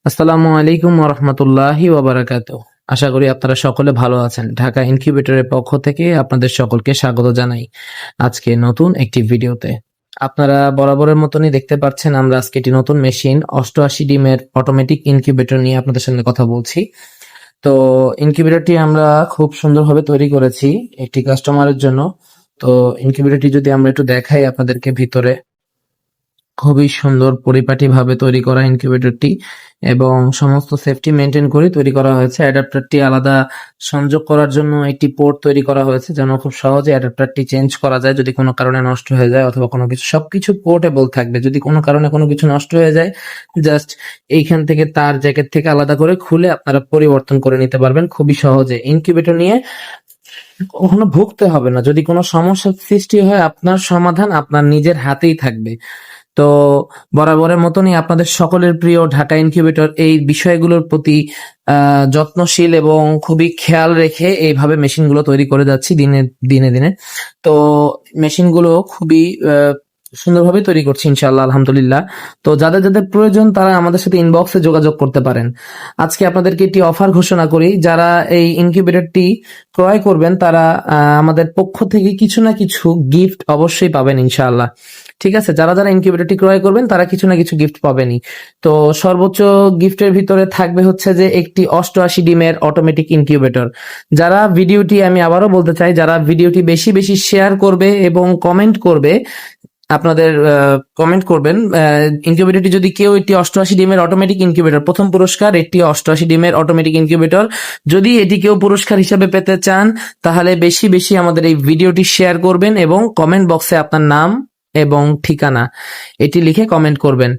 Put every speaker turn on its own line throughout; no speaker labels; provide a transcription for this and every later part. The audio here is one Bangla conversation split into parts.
আসসালামু আলাইকুম ওরহমতুল্লাহি ওয়াবারাকাতুহু। আশা করি আপনারা সকলে ভালো আছেন। ঢাকা ইনকিউবেটরের পক্ষ থেকে আপনাদের সকলকে স্বাগত জানাই আজকে নতুন একটি ভিডিওতে। আপনারা বরাবরের মতনই দেখতে পাচ্ছেন, আমরা আজকে একটি নতুন মেশিন 88 ডিমের অটোমেটিক ইনকিউবেটর নিয়ে আপনাদের সঙ্গে কথা বলছি। তো ইনকিউবেটরটি আমরা খুব সুন্দরভাবে তৈরি করেছি একটি কাস্টমারের জন্য। তো ইনকিউবেটরটি যদি আমরা একটু দেখাই আপনাদেরকে, ভিতরে খুবই সুন্দর পরিপাটিভাবে তৈরি করা ইনকিউবেটরটি এবং সমস্ত সেফটি মেনটেন করে তৈরি করা হয়েছে। অ্যাডাপ্টারটি আলাদা সংযোগ করার জন্য একটি পোর্ট তৈরি করা হয়েছে, যেন খুব সহজে অ্যাডাপ্টারটি চেঞ্জ করা যায় যদি কোনো কারণে নষ্ট হয়ে যায় অথবা কোনো কিছু। সবকিছু পোর্টেবল থাকবে, যদি কোনো কারণে কোনো কিছু নষ্ট হয়ে যায় জাস্ট এইখান থেকে তার জ্যাকেট থেকে আলাদা করে খুলে আপনারা পরিবর্তন করে নিতে পারবেন খুবই সহজে। ইনকিউবেটর নিয়ে কখনো ভুগতে হবে না। যদি কোনো সমস্যার সৃষ্টি হয়, আপনার সমাধান আপনার নিজের হাতেই থাকবে। তো বরাবরের মতনই আপনাদের সকলের প্রিয় ঢাকা ইনকিউবেটর এই বিষয়গুলোর প্রতি যত্নশীল এবং খুবই খেয়াল রেখে এইভাবে মেশিনগুলো তৈরি করে যাচ্ছি দিনে দিনে দিনে। তো মেশিনগুলো খুবই সুন্দরভাবে তৈরি করছি ইনশাআল্লাহ, আলহামদুলিল্লাহ। তো যাদের যাদের প্রয়োজন তারা আমাদের সাথে ইনবক্সে যোগাযোগ করতে পারেন। আজকে আপনাদেরকে একটি অফার ঘোষণা করি, যারা এই ইনকিউবেটরটি ক্রয় করবেন তারা আমাদের পক্ষ থেকে কিছু না কিছু গিফট অবশ্যই পাবেন ইনশাআল্লাহ। ঠিক আছে, যারা যারা ইনকিউবেটরটি ক্রয় করবেন তারা কিছু না কিছু গিফট পাবেনই। তো সর্বোচ্চ গিফটের ভিতরে থাকবে হচ্ছে যে একটি 88 ডিমের অটোমেটিক ইনকিউবেটর। যারা ভিডিওটি, আমি আবারও বলতে চাই, যারা ভিডিওটি বেশি বেশি শেয়ার করবে এবং কমেন্ট করবে, আপনাদের কমেন্ট করবেন ইনকিউবেটরটি যদি কেউ একটি 88 ডিমের অটোমেটিক ইনকিউবেটর, প্রথম পুরস্কার একটি 88 ডিমের অটোমেটিক ইনকিউবেটর, যদি এটি কেউ পুরস্কার হিসাবে পেতে চান তাহলে বেশি বেশি আমাদের এই ভিডিওটি শেয়ার করবেন এবং কমেন্ট বক্সে আপনার নাম এবং ঠিকানা এটি লিখে কমেন্ট করবেন,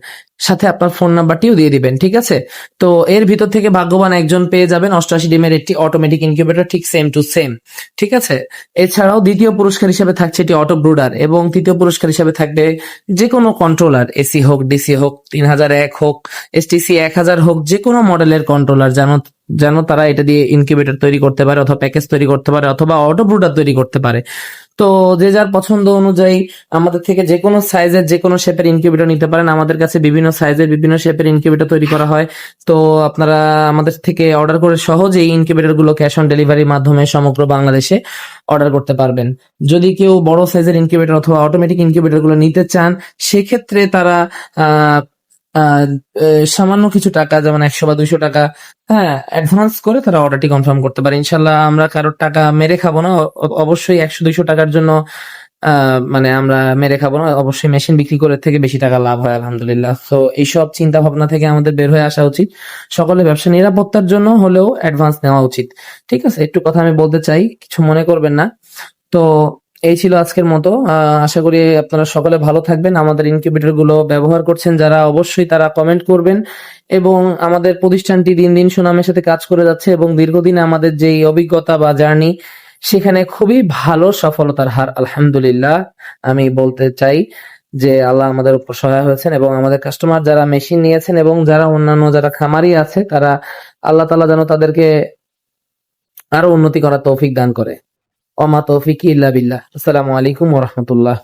সাথে আপনার ফোন নাম্বারটিও দিয়ে দিবেন। ঠিক আছে, তো এর ভিতর থেকে ভাগ্যবান একজন পেয়ে যাবেন 88 ডিমের একটি অটোমেটিক ইনকিউবেটর, ঠিক সেম টু সেম। ঠিক আছে, এছাড়াও দ্বিতীয় পুরস্কার হিসেবে থাকছে এটি অটো ব্রুডার এবং তৃতীয় পুরস্কার হিসেবে থাকবে যে কোনো কন্ট্রোলার, এসি হোক, ডিসি হোক, 3001 হোক, এসটিসি 1000 হোক, যে কোনো মডেলের কন্ট্রোলার যেন যেন তারা এটা দিয়ে ইনকিউবেটর তৈরি করতে পারে অথবা প্যাকেজ তৈরি করতে পারে অথবা অটো ব্রুডার তৈরি করতে পারে। তো যে যার পছন্দ অনুযায়ী আমাদের থেকে যে কোনো সাইজের যে কোনো শেপের ইনকিউবেটর নিতে পারেন। আমাদের কাছে বিভিন্ন সাইজের বিভিন্ন শেপের ইনকিউবেটর তৈরি করা হয়। তো আপনারা আমাদের থেকে অর্ডার করে সহজেই ইনকিউবেটর গুলো ক্যাশ অন ডেলিভারির মাধ্যমে সমগ্র বাংলাদেশে অর্ডার করতে পারবেন। যদি কেউ বড় সাইজের ইনকিউবেটর অথবা অটোমেটিক ইনকিউবেটর গুলো নিতে চান, সেক্ষেত্রে তারা আহ আহ সামান্য কিছু টাকা, যেমন 100 বা 200 টাকা, হ্যাঁ, অ্যাডভান্স করে তারা অর্ডারটি কনফার্ম করতে পারে। ইনশাল্লাহ আমরা কারোর টাকা মেরে খাবো না। অবশ্যই 100-200 টাকার জন্য মানে আমরা মেরে খাবো না। অবশ্যই মেশিন বিক্রি করে থেকে বেশি টাকা লাভ হয় আলহামদুলিল্লাহ। তো এইসব চিন্তা ভাবনা থেকে আমাদের বের হয়ে আসা উচিত। সকলে ব্যবসা নিরাপত্তার জন্য হলেও অ্যাডভান্স নেওয়া উচিত। ঠিক আছে, একটু কথা আমি বলতে চাই, কিছু মনে করবেন না। তো এই ছিল আজকের মতো। আশা করি আপনারা সকলে ভালো থাকবেন। আমাদের ইনকিউবেটর গুলো ব্যবহার করছেন যারা, অবশ্যই তারা কমেন্ট করবেন। এবং আমাদের প্রতিষ্ঠানটি দিন দিন সুনামের সাথে কাজ করে যাচ্ছে এবং দীর্ঘদিন আমাদের যে অভিজ্ঞতা বা জার্নি, সেখানে খুবই ভালো সফলতার হার আলহামদুলিল্লাহ। আমি বলতে চাই যে আল্লাহ আমাদের উপর সহায় হয়েছেন এবং আমাদের কাস্টমার যারা মেশিন নিয়েছেন এবং যারা অন্যান্য যারা খামারি আছে, তারা আল্লাহ তাআলা যেন তাদেরকে আরো উন্নতি করার তৌফিক দান করে। ওমা তৌফিকি ইল্লা বিল্লাহ। আসসালামু আলাইকুম ওয়া রাহমাতুল্লাহ।